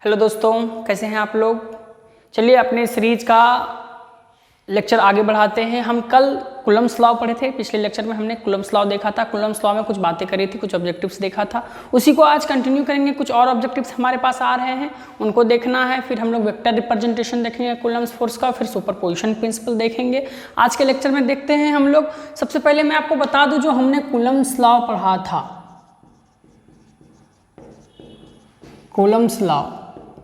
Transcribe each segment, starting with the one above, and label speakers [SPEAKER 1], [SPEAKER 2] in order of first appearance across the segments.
[SPEAKER 1] Hello दोस्तों, कैसे हैं आप लोग। चलिए अपने सीरीज का लेक्चर आगे बढ़ाते हैं। हम कल कूलम्ब्स लॉ पढ़े थे। पिछले लेक्चर में हमने कूलम्ब्स लॉ देखा था। कूलम्ब्स लॉ में कुछ बातें करी थी, कुछ ऑब्जेक्टिव्स देखा था। उसी को आज कंटिन्यू करेंगे। कुछ और ऑब्जेक्टिव्स हमारे पास आ रहे हैं, उनको देखना है। फिर हम लोग वेक्टर रिप्रेजेंटेशन देखेंगे कूलम्ब्स फोर्स का, फिर सुपरपोजिशन प्रिंसिपल देखेंगे। आज के लेक्चर में देखते हैं हम लोग। सबसे पहले मैं आपको बता दूं, जो हमने कूलम्ब्स लॉ पढ़ा था, कूलम्ब्स लॉ,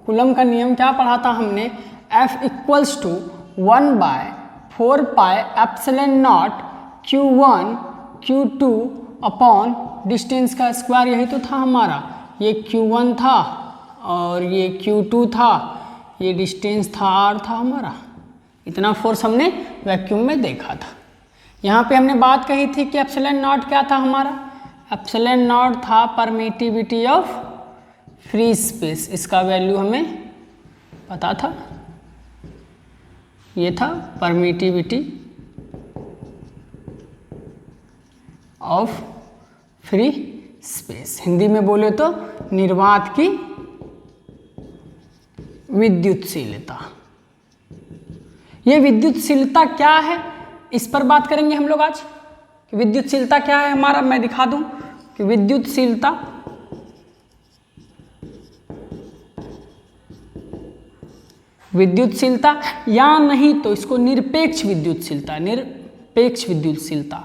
[SPEAKER 1] कूलम का नियम क्या पढ़ा था हमने, F equals to 1/4 pi epsilon not Q1 Q2 upon distance का स्क्वायर। यही तो था हमारा, ये Q1 था और ये Q2 था, ये डिस्टेंस था R था हमारा। इतना फोर्स हमने वैक्यूम में देखा था। यहाँ पे हमने बात कही थी कि एप्सिलॉन नॉट क्या था हमारा, एप्सिलॉन नॉट था परमिटिविटी ऑफ फ्री स्पेस। इसका वैल्यू हमें पता था, ये था permittivity of free space. Hindi में बोले तो निर्वात की विद्युतशीलता। ये विद्युतशीलता क्या है, इस पर बात करेंगे हम लोग आज। विद्युतशीलता क्या है हमारा, मैं दिखा दूं कि विद्युतशीलता या नहीं तो इसको निरपेक्ष विद्युतशीलता, निरपेक्ष विद्युतशीलता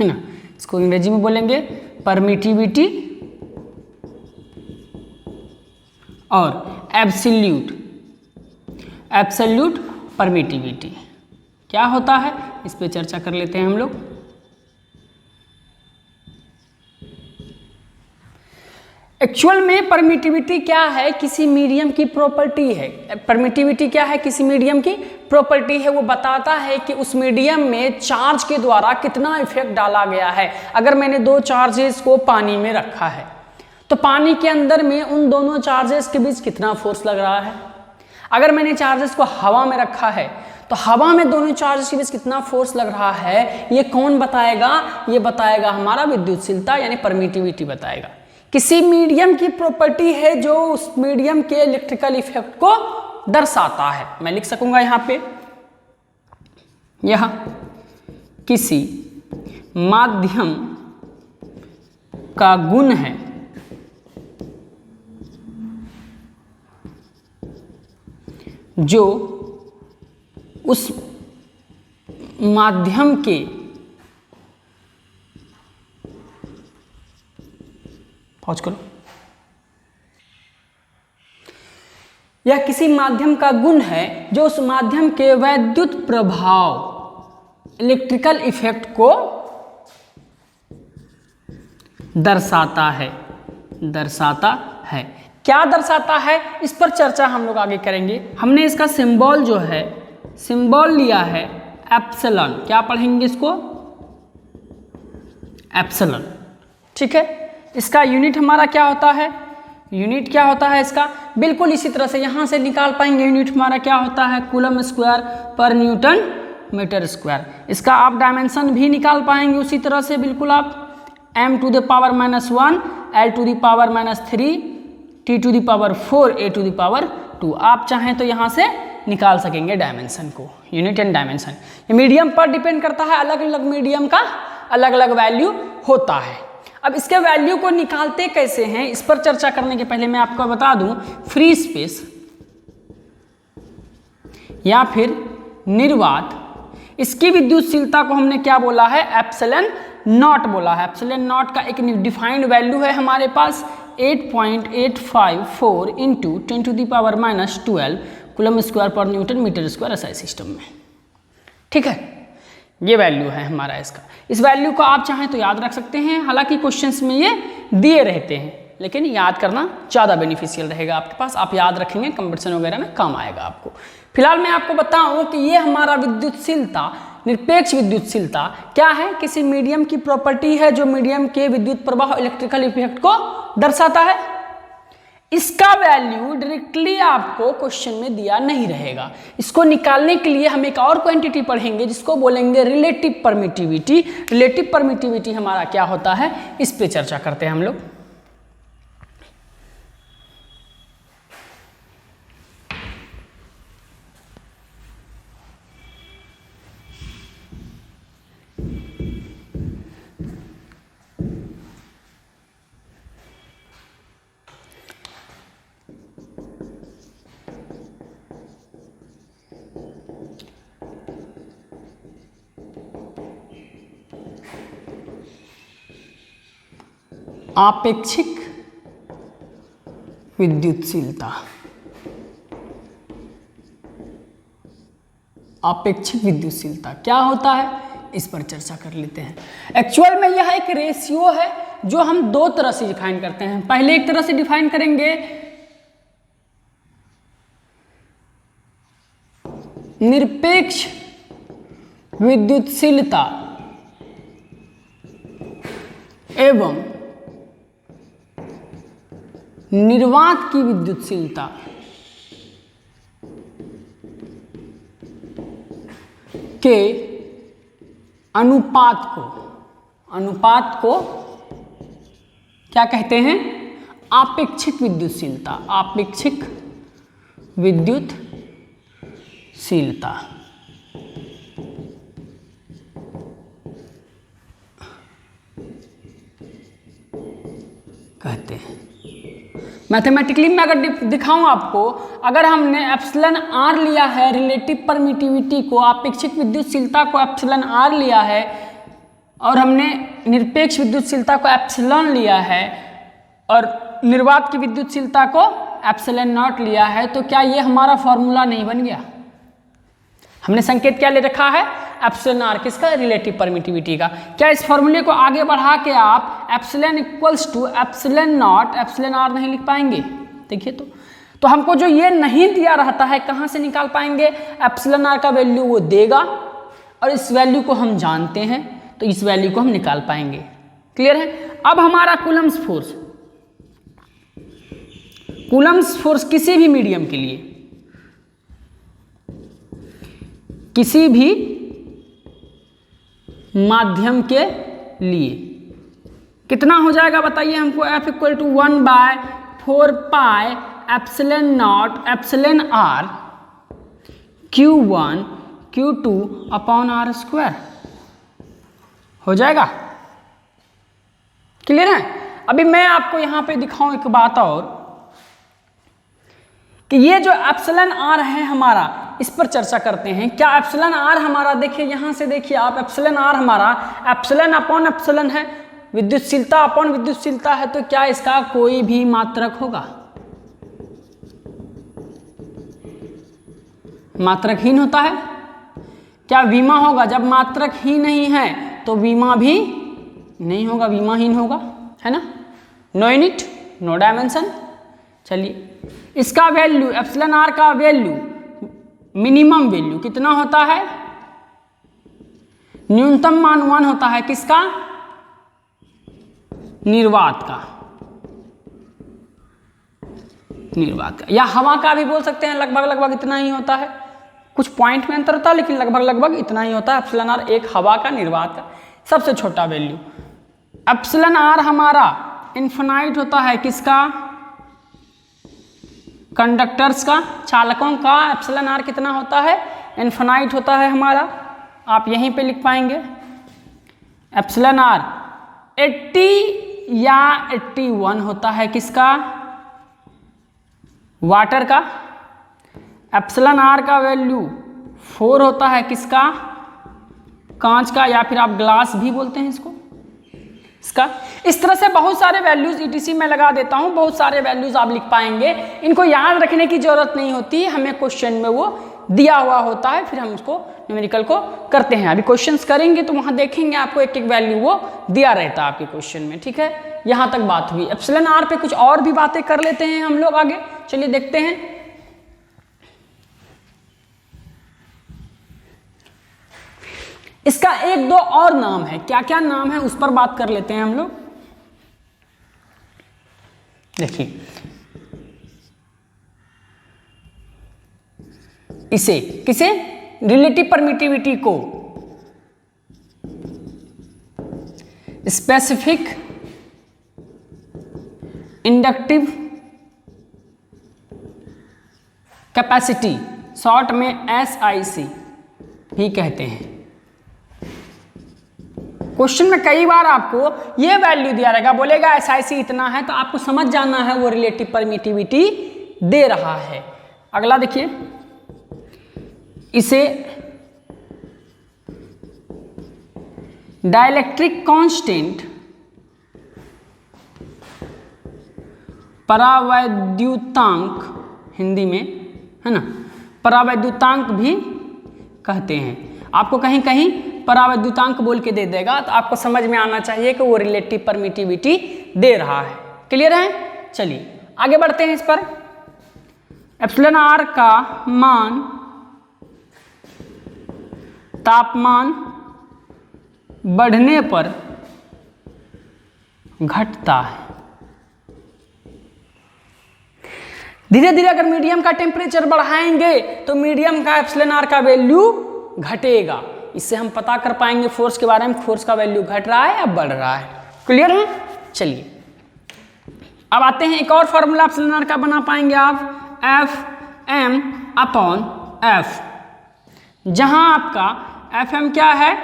[SPEAKER 1] है ना। इसको अंग्रेजी में बोलेंगे परमिटिविटी और एब्सोल्यूट परमिटिविटी क्या होता है, इस पे चर्चा कर लेते हैं हम लोग। एक्चुअल में परमिटिविटी क्या है, किसी मीडियम की प्रॉपर्टी है। परमिटिविटी क्या है, किसी मीडियम की प्रॉपर्टी है। वो बताता है कि उस मीडियम में चार्ज के द्वारा कितना इफेक्ट डाला गया है। अगर मैंने दो चार्जेस को पानी में रखा है तो पानी के अंदर में उन दोनों चार्जेस के बीच कितना फोर्स लग रहा है। अगर मैंने चार्जेस को हवा में रखा है तो हवा में दोनों चार्जेस के बीच कितना फोर्स लग रहा है, ये कौन बताएगा, ये बताएगा हमारा विद्युतशीलता यानी परमिटिविटी बताएगा। किसी मीडियम की प्रॉपर्टी है जो उस मीडियम के इलेक्ट्रिकल इफेक्ट को दर्शाता है। मैं लिख सकूंगा यहां पे, यह किसी माध्यम का गुण है जो उस माध्यम के पहुंच करो, यह किसी माध्यम का गुण है जो उस माध्यम के वैद्युत प्रभाव इलेक्ट्रिकल इफेक्ट को दर्शाता है। क्या दर्शाता है, इस पर चर्चा हम लोग आगे करेंगे। हमने इसका सिंबल जो है, सिंबल लिया है एप्सिलॉन। क्या पढ़ेंगे इसको, एप्सिलॉन, ठीक है। इसका यूनिट हमारा क्या होता है, यूनिट क्या होता है इसका, बिल्कुल इसी तरह से यहां से निकाल पाएंगे। यूनिट हमारा क्या होता है, कूलम स्क्वायर पर न्यूटन मीटर स्क्वायर। इसका आप डायमेंशन भी निकाल पाएंगे उसी तरह से, बिल्कुल आप m to the power -1, l to the power -3, t to the power 4, a to the power 2। आप चाहें तो यहां से निकाल सकेंगे डायमेंशन को, यूनिट एंड डायमेंशन। ये मीडियम पर डिपेंड करता है, अलग अलग मीडियम का अलग अलग वैल्यू होता है। अब इसके वैल्यू को निकालते कैसे हैं, इस पर चर्चा करने के पहले मैं आपको बता दूं, फ्री स्पेस या फिर निर्वात, इसकी विद्युतशीलता को हमने क्या बोला है, एप्सिलॉन नॉट बोला है। एप्सिलॉन नॉट का एक डिफाइंड वैल्यू है हमारे पास 8.854 into 10 to the power -12 coulomb square पर newton metre square SI system में, ठीक है। ये वैल्यू है हमारा इसका। इस वैल्यू को आप चाहें तो याद रख सकते हैं, हालांकि क्वेश्चंस में ये दिए रहते हैं, लेकिन याद करना ज़्यादा बेनिफिशियल रहेगा आपके पास। आप याद रखेंगे, कंपटीशन वगैरह में काम आएगा आपको। फिलहाल मैं आपको बताऊं कि ये हमारा विद्युतशीलता, निरपेक्ष विद्युतशीलता क्या है, किसी मीडियम की प्रॉपर्टी है जो मीडियम के विद्युत प्रवाह इलेक्ट्रिकल इफेक्ट को दर्शाता है। इसका वैल्यू डायरेक्टली आपको क्वेश्चन में दिया नहीं रहेगा। इसको निकालने के लिए हम एक और क्वांटिटी पढ़ेंगे जिसको बोलेंगे रिलेटिव परमिटिविटी। रिलेटिव परमिटिविटी हमारा क्या होता है, इस पे चर्चा करते हैं हम लोग। आपेक्षिक विद्युतशीलता। आपेक्षिक विद्युतशीलता क्या होता है, इस पर चर्चा कर लेते हैं। एक्चुअल में यह एक रेशियो है जो हम दो तरह से डिफाइन करते हैं। पहले एक तरह से डिफाइन करेंगे निरपेक्ष विद्युतशीलता एवं निर्वात की विद्युतशीलता के अनुपात को क्या कहते हैं, आपेक्षिक विद्युतशीलता। आपेक्षिक विद्युतशीलता कहते हैं। मैथमेटिकली मैं अगर दिखाऊं आपको, अगर हमने एप्सिलन आर लिया है, रिलेटिव परमिटिविटी को, आपेक्षिक विद्युतशीलता को एप्सिलन आर लिया है, और हमने निरपेक्ष विद्युतशीलता को एप्सिलॉन लिया है, और निर्वात की विद्युतशीलता को एप्सिलन नॉट लिया है, तो क्या ये हमारा फॉर्मूला नहीं बन गया? हमने संकेत क्या ले रखा है, एप्सिलन आर, किसका, रिलेटिव परमिटिविटी का। क्या इस फॉर्मूले को आगे बढ़ा के आप epsilon equals to epsilon not epsilon R नहीं लिख पाएंगे? देखिए तो हमको जो ये नहीं दिया रहता है कहाँ से निकाल पाएंगे, एप्सिलन आर का वैल्यू वो देगा, और इस वैल्यू को हम जानते हैं, तो इस वैल्यू को हम निकाल पाएंगे। क्लियर है? अब हमारा कूलम्स फोर्स किसी भी मीडियम के लिए, किसी भी माध्यम के लिए कितना हो जाएगा बताइए हमको, F equal to 1/4 pi epsilon not epsilon R Q1 Q2 upon R square हो जाएगा। क्लियर है? अभी मैं आपको यहां पे दिखाऊं एक बात और, कि ये जो एप्सिलन आर है हमारा, इस पर चर्चा करते हैं। क्या एप्सिलन आर हमारा, देखिए यहां से देखिए आप, एप्सिलन आर हमारा एप्सिलन अपॉन एप्सिलन है, विद्युतशीलता अपॉन विद्युतशीलता है, तो क्या इसका कोई भी मात्रक होगा? मात्रकहीन होता है। क्या वीमा होगा? जब मात्रक ही नहीं है तो वीमा भी नहीं होगा, वीमाहीन होगा, है ना। No unit no dimension. चलिए इसका वैल्यू, एप्सिलन आर का वैल्यू, मिनिमम वैल्यू कितना होता है, न्यूनतम मान 1 होता है, किसका, निर्वात का, निर्वात का, या हवा का भी बोल सकते हैं। लगभग इतना ही होता है, कुछ पॉइंट में अंतर होता है लेकिन लगभग इतना ही होता है। एप्सिलन आर एक हवा का, निर्वात का सबसे छोटा वैल्यू। एप्सिलन आर हमारा इन्फिनाइट होता है, किसका, कंडक्टर्स का, चालकों का। एप्सिलन आर कितना होता है, इन्फिनाइट होता है हमारा, आप यहीं पे लिख पाएंगे। एप्सिलन आर 80 या 81 होता है, किसका, वाटर का। एप्सिलन आर का वैल्यू 4 होता है, किसका, कांच का, या फिर आप ग्लास भी बोलते हैं इसको, इसका। इस तरह से बहुत सारे वैल्यूज ईटीसी में लगा देता हूं, बहुत सारे वैल्यूज आप लिख पाएंगे। इनको याद रखने की जरूरत नहीं होती, हमें क्वेश्चन में वो दिया हुआ होता है, फिर हम उसको न्यूमेरिकल को करते हैं। अभी क्वेश्चंस करेंगे तो वहां देखेंगे आपको एक वैल्यू वो दिया रहता है आपके क्वेश्चन में। ठीक है, यहां तक बात हुई। एप्सिलन आर पे कुछ और भी बातें कर लेते हैं हम लोग आगे। चलिए देखते हैं। इसका एक दो और नाम है, क्या क्या नाम है उस पर बात कर लेते हैं हम लोग। देखिए इसे किसे, रिलेटिव परमिटिविटी को स्पेसिफिक इंडक्टिव कैपेसिटी, शॉर्ट में SIC भी कहते हैं। क्वेश्चन में कई बार आपको ये वैल्यू दिया रहेगा, बोलेगा SIC इतना है, तो आपको समझ जाना है वो रिलेटिव परमिटिविटी दे रहा है। अगला देखिए, इसे डाइलेक्ट्रिक कांस्टेंट, परावैद्युतांक हिंदी में है ना, परावैद्युतांक भी कहते हैं। आपको कहीं कहीं परावैद्युतांक बोल के दे देगा, तो आपको समझ में आना चाहिए कि वो रिलेटिव परमिटिविटी दे रहा है। क्लियर है? चलिए आगे बढ़ते हैं इस पर। एप्सिलॉन आर का मान तापमान बढ़ने पर घटता है। धीरे धीरे अगर मीडियम का टेम्परेचर बढ़ाएंगे तो मीडियम का एप्सिलॉन आर का वैल्यू घटेगा। इससे हम पता कर पाएंगे फोर्स के बारे में, फोर्स का वैल्यू घट रहा है या बढ़ रहा है। क्लियर है? चलिए अब आते हैं एक और फॉर्मूला एप्सिलॉन आर का बना पाएंगे आप, Fm/F, जहां आपका Fm क्या है,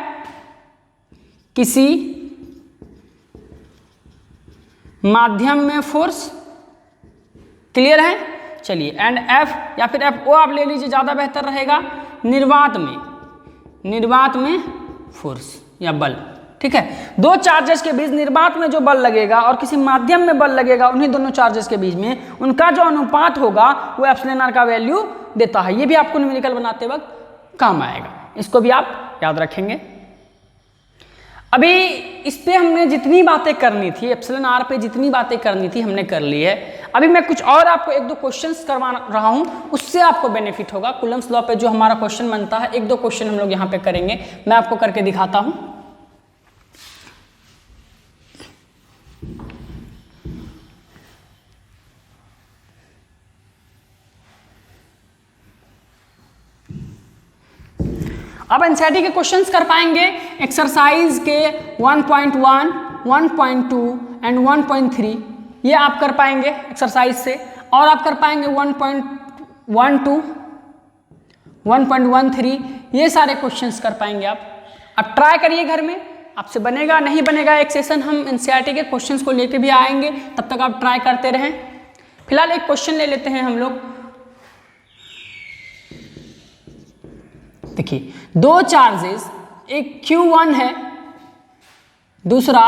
[SPEAKER 1] किसी माध्यम में फोर्स। क्लियर है? चलिए, एंड F या फिर FO आप ले लीजिए, ज़्यादा बेहतर रहेगा, निर्वात में फोर्स या बल। ठीक है, दो चार्जेस के बीच निर्वात में जो बल लगेगा और किसी माध्यम में बल लगेगा, उन्हीं दोनों चार्जेस के बीच में उनका जो अनुपात होगा वो एप्सिलॉन आर का वैल्यू देता है। ये भी आपको न्यूमेरिकल बनाते वक्त काम आएगा, इसको भी आप याद रखेंगे। अभी इस पे हमने जितनी बातें करनी थी, एप्सिलॉन आर पे जितनी बातें करनी थी हमने कर ली है। अभी मैं कुछ और आपको एक दो क्वेश्चंस करवा रहा हूं, उससे आपको बेनिफिट होगा। कूलम्स लॉ पे जो हमारा क्वेश्चन बनता है, एक दो क्वेश्चन हम लोग यहाँ पे करेंगे, मैं आपको करके दिखाता हूं। अब एनसीईआरटी के क्वेश्चंस कर पाएंगे एक्सरसाइज के 1.1, 1.2 एंड 1.3, ये आप कर पाएंगे एक्सरसाइज से, और आप कर पाएंगे 1.12, 1.13, ये सारे क्वेश्चंस कर पाएंगे आप। अब ट्राई करिए घर में, आपसे बनेगा नहीं बनेगा एक सेशन हम एनसीईआरटी के क्वेश्चंस को लेके भी आएंगे, तब तक आप ट्राई करते रहें। फिलहाल एक क्वेश्चन ले लेते हैं हम लोग। देखिए, दो चार्जेस, एक Q1 है, दूसरा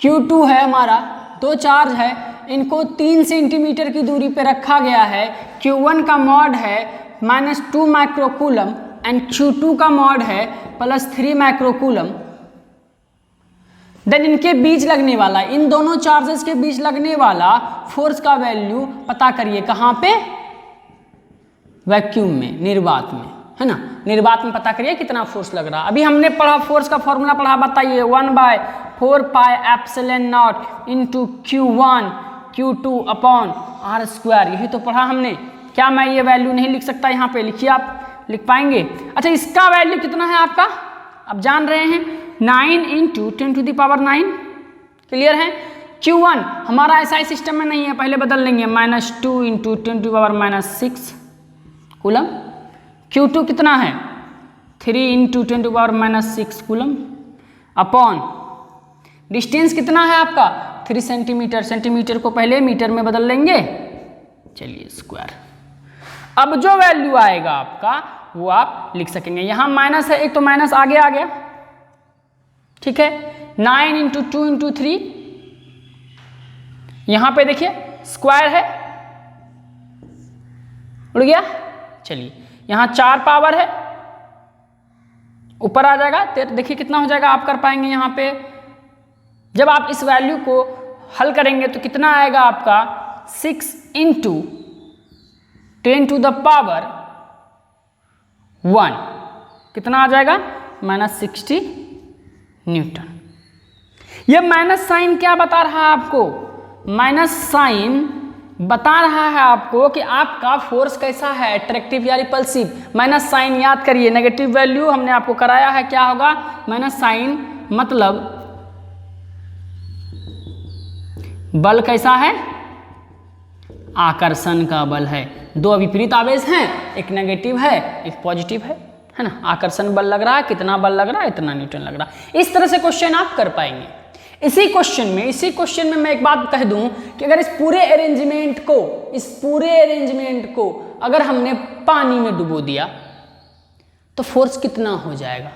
[SPEAKER 1] Q2 है, हमारा दो चार्ज है, इनको 3 सेंटीमीटर की दूरी पे रखा गया है। Q1 का मॉड है -2 माइक्रोकूलम एंड Q2 का मॉड है +3 माइक्रोकूलम। देन इनके बीच लगने वाला, इन दोनों चार्जेस के बीच लगने वाला फोर्स का वैल्यू पता करिए। कहाँ पे? वैक्यूम में, निर्वात में, है ना, निर्वात में पता करिए कितना फोर्स लग रहा। अभी हमने पढ़ा, फोर्स का फॉर्मूला पढ़ा, बताइए, 1/4 pi epsilon not into Q1 Q2 upon R², यही तो पढ़ा हमने। क्या मैं ये वैल्यू नहीं लिख सकता? यहाँ पे लिखिए, आप लिख पाएंगे। अच्छा, इसका वैल्यू कितना है आपका, आप जान रहे हैं, 9 × 10⁹। क्लियर है? Q1 हमारा ऐसा सिस्टम में नहीं है, पहले बदल लेंगे, -2 × 10⁻⁻6 कूलम। Q2 कितना है? 3 × 10⁻⁻6 कूलम अपॉन डिस्टेंस कितना है आपका? 3 सेंटीमीटर। सेंटीमीटर को पहले मीटर में बदल लेंगे, चलिए स्क्वायर। अब जो वैल्यू आएगा आपका वो आप लिख सकेंगे। यहाँ माइनस है एक, तो माइनस आगे आ गया, ठीक है। 9 × 2 × 3, यहाँ पे देखिए स्क्वायर है, उड़ गया। चलिए, यहाँ 4 पावर है, ऊपर आ जाएगा, देखिए कितना हो जाएगा, आप कर पाएंगे। यहाँ पे जब आप इस वैल्यू को हल करेंगे तो कितना आएगा आपका, 6 × 10⁻1, कितना आ जाएगा, -60 न्यूटन। ये माइनस साइन क्या बता रहा है आपको? माइनस साइन बता रहा है आपको कि आपका फोर्स कैसा है, अट्रैक्टिव या रिपल्सिव। माइनस साइन याद करिए, नेगेटिव वैल्यू हमने आपको कराया है, क्या होगा माइनस साइन, मतलब बल कैसा है, आकर्षण का बल है। दो विपरीत आवेश हैं, एक नेगेटिव है एक पॉजिटिव है ना। आकर्षण बल लग रहा है, कितना बल लग रहा है, इतना न्यूटन लग रहा है। इस तरह से क्वेश्चन आप कर पाएंगे। इसी क्वेश्चन में मैं एक बात कह दूं कि अगर इस पूरे अरेंजमेंट को अगर हमने पानी में डुबो दिया तो फोर्स कितना हो जाएगा,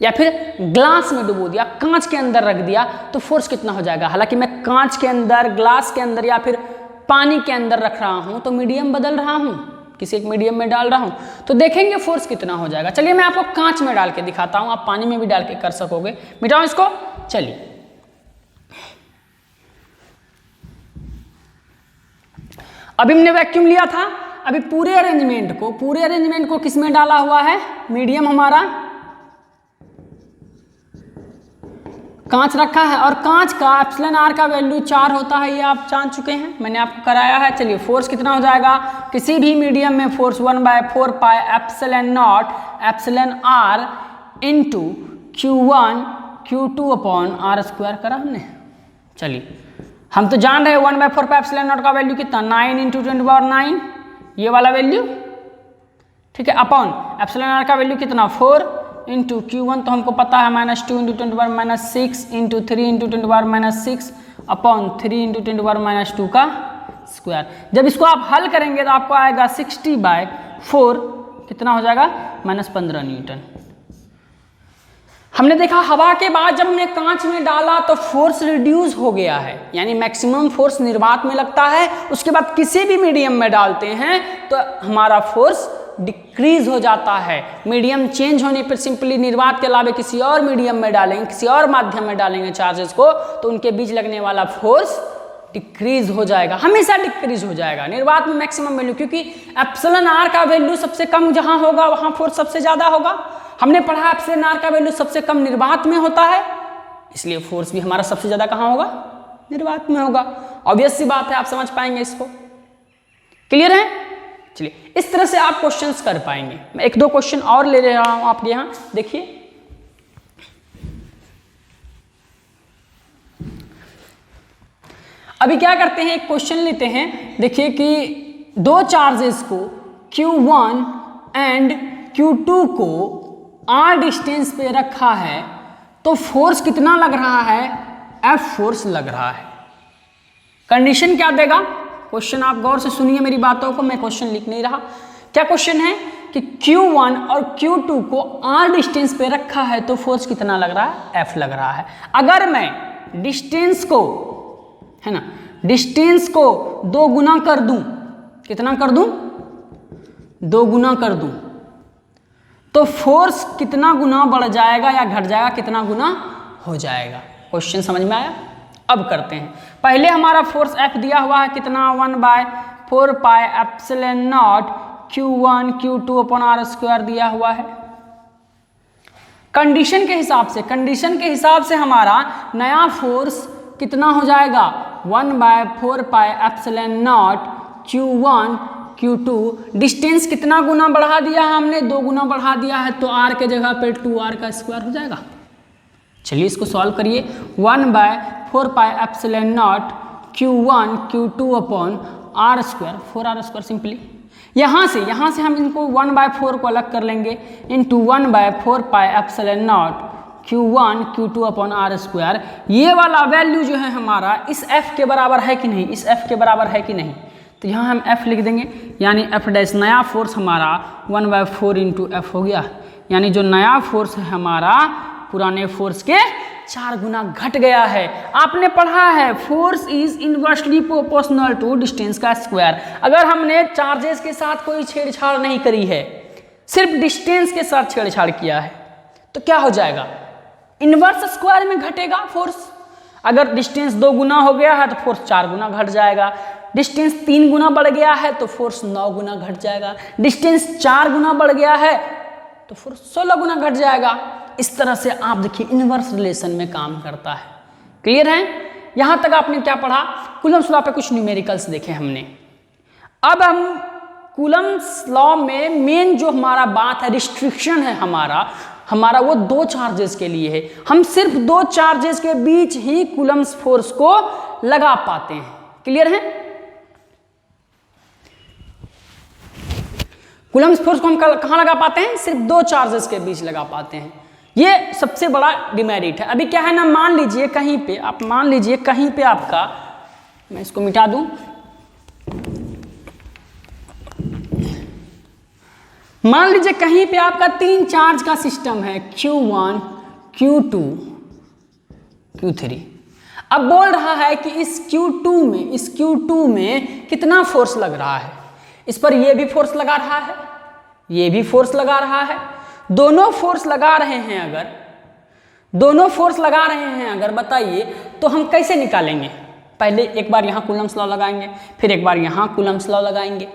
[SPEAKER 1] या फिर ग्लास में डुबो दिया, कांच के अंदर रख दिया तो फोर्स कितना हो जाएगा। हालांकि मैं कांच के अंदर, ग्लास के अंदर या फिर पानी के अंदर रख रहा हूं तो मीडियम बदल रहा हूं, किसी एक मीडियम में डाल रहा हूं, तो देखेंगे फोर्स कितना हो जाएगा। चलिए मैं आपको कांच में डाल के दिखाता हूं, आप पानी में भी डाल के कर सकोगे। मिटाओ इसको, चलिए अभी हमने वैक्यूम लिया था, अभी पूरे अरेंजमेंट को किस में डाला हुआ है, मीडियम हमारा कांच रखा है, और कांच का एप्सिलॉन आर का वैल्यू 4 होता है, ये आप जान चुके हैं, मैंने आपको कराया है। चलिए फोर्स कितना हो जाएगा, किसी भी मीडियम में force 1/4 pi epsilon not epsilon R into Q1 Q2 upon R square करा हमने। चलिए हम तो जान रहे हैं 1/4 पाई एप्सिलॉन नॉट का वैल्यू कितना, 9 × 10⁹, ये वाला वैल्यू, ठीक है, अपॉन एप्सिलॉन आर का वैल्यू कितना 4 इंटू Q1 तो हमको पता है -2 × 10⁻6 इंटू 3 × 10⁻6 अपॉन 3 × 10⁻2 का स्क्वायर। जब इसको आप हल करेंगे तो आपको आएगा 60/4, कितना हो जाएगा -15 न्यूटन। हमने देखा हवा के बाद जब हमने कांच में डाला तो फोर्स रिड्यूस हो गया है, यानी मैक्सिमम फोर्स निर्वात में लगता है। उसके बाद किसी भी मीडियम में डालते हैं तो हमारा फोर्स डिक्रीज हो जाता है। मीडियम चेंज होने पर सिंपली निर्वात के अलावा किसी और मीडियम में डालेंगे, किसी और माध्यम में डालेंगे चार्जेस को, तो उनके बीच लगने वाला फोर्स डिक्रीज हो जाएगा, हमेशा डिक्रीज हो जाएगा। निर्वात में मैक्सिमम वैल्यू, क्योंकि एप्सिलॉन आर का वैल्यू सबसे कम जहां होगा वहां फोर्स सबसे ज्यादा होगा। हमने पढ़ा एप्सिलॉन आर का वैल्यू सबसे कम निर्वात में होता है, इसलिए फोर्स भी हमारा सबसे ज्यादा कहां होगा, निर्वात में होगा। ऑब्वियस सी बात है, आप समझ पाएंगे इसको, क्लियर है। चलिए इस तरह से आप क्वेश्चंस कर पाएंगे। मैं 1-2 क्वेश्चन और ले रहा हूं आपके यहां, देखिए। अभी क्या करते हैं, एक क्वेश्चन लेते हैं। देखिए कि दो चार्जेस को Q1 एंड Q2 को R डिस्टेंस पे रखा है तो फोर्स कितना लग रहा है, F फोर्स लग रहा है। कंडीशन क्या देगा, क्वेश्चन आप गौर से सुनिए मेरी बातों को, मैं क्वेश्चन लिख नहीं रहा। क्या क्वेश्चन है कि Q1 और Q2 को R डिस्टेंस पे रखा है तो फोर्स कितना लग रहा है, F लग रहा है। अगर मैं डिस्टेंस को, है ना, डिस्टेंस को 2 गुना कर दूं, कितना कर दूं, 2 गुना कर दूं, तो फोर्स कितना गुना बढ़ जाएगा या घट जाएगा, कितना गुना हो जाएगा। क्वेश्चन समझ में आया। अब करते हैं, पहले हमारा फोर्स F दिया हुआ है कितना, 1/4 pi epsilon not Q1 Q2 upon R square दिया हुआ है। कंडीशन के हिसाब से हमारा नया फोर्स कितना हो जाएगा, 1/4 pi epsilon not Q1 Q2। Distance कितना गुना बढ़ा दिया है हमने, 2 गुना बढ़ा दिया है, तो R के जगह पे 2R का स्क्वायर हो जाएगा। चलिए इसको सॉल्व करिए, 1/4 pi epsilon not Q1 Q2 upon R square, 4R square simply. यहाँ से हम इनको 1/4 को अलग कर लेंगे, into 1/4 pi epsilon not Q1 Q2 upon R square. ये वाला वैल्यू जो है हमारा इस F के बराबर है कि नहीं, इस F के बराबर है कि नहीं, तो यहाँ हम F लिख देंगे, यानी F डैश नया फोर्स हमारा 1/4 इंटू F हो गया, यानी जो नया फोर्स है हमारा पुराने फोर्स के 4 गुना घट गया है। आपने पढ़ा है force is inversely proportional to distance का स्क्वायर। अगर हमने चार्जेस के साथ कोई छेड़छाड़ नहीं करी है, सिर्फ डिस्टेंस के साथ छेड़छाड़ किया है, तो क्या हो जाएगा, इनवर्स स्क्वायर में घटेगा फोर्स। अगर डिस्टेंस 2 गुना हो गया है तो फोर्स 4 गुना घट जाएगा, डिस्टेंस 3 गुना बढ़ गया है तो फोर्स 9 गुना घट जाएगा, डिस्टेंस 4 गुना बढ़ गया है तो फोर्स 16 गुना घट जाएगा। इस तरह से आप देखिए इनवर्स रिलेशन में काम करता है। क्लियर है, यहां तक आपने क्या पढ़ा, कूलम्स लॉ पे कुछ न्यूमेरिकल्स देखे हमने। अब हम कूलम्स लॉ में मेन जो हमारा बात है, रिस्ट्रिक्शन है हमारा वो दो चार्जेस के लिए है। हम सिर्फ दो चार्जेस के बीच ही कूलम्स फोर्स को लगा पाते हैं। क्लियर है? कूलम्स फोर्स को हम कहां लगा पाते हैं? सिर्फ दो चार्जेस के बीच लगा पाते हैं। ये सबसे बड़ा डिमेरिट है। अभी क्या है ना, मान लीजिए कहीं पे आपका, मैं इसको मिटा दूं, मान लीजिए कहीं पे आपका तीन चार्ज का सिस्टम है, Q1, Q2, Q3। अब बोल रहा है कि इस Q2 में कितना फोर्स लग रहा है। इस पर ये भी फोर्स लगा रहा है, ये भी फोर्स लगा रहा है। दोनों फोर्स लगा रहे हैं अगर बताइए तो हम कैसे निकालेंगे? पहले एक बार यहां कूलम्स लॉ लगाएंगे, फिर एक बार यहां कूलम्स लॉ लगाएंगे,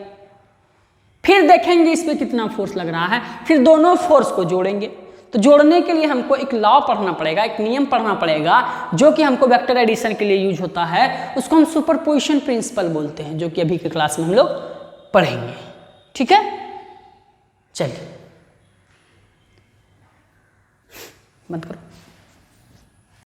[SPEAKER 1] फिर देखेंगे इस पे कितना फोर्स लग रहा है, फिर दोनों फोर्स को जोड़ेंगे। तो जोड़ने के लिए हमको एक लॉ पढ़ना पड़ेगा, एक नियम पढ़ना पड़ेगा, जो कि हमको वेक्टर एडिशन के लिए यूज होता है। उसको हम सुपरपोजिशन प्रिंसिपल बोलते हैं, जो कि अभी के क्लास में हम लोग पढ़ेंगे। ठीक है, चलिए बंद करो।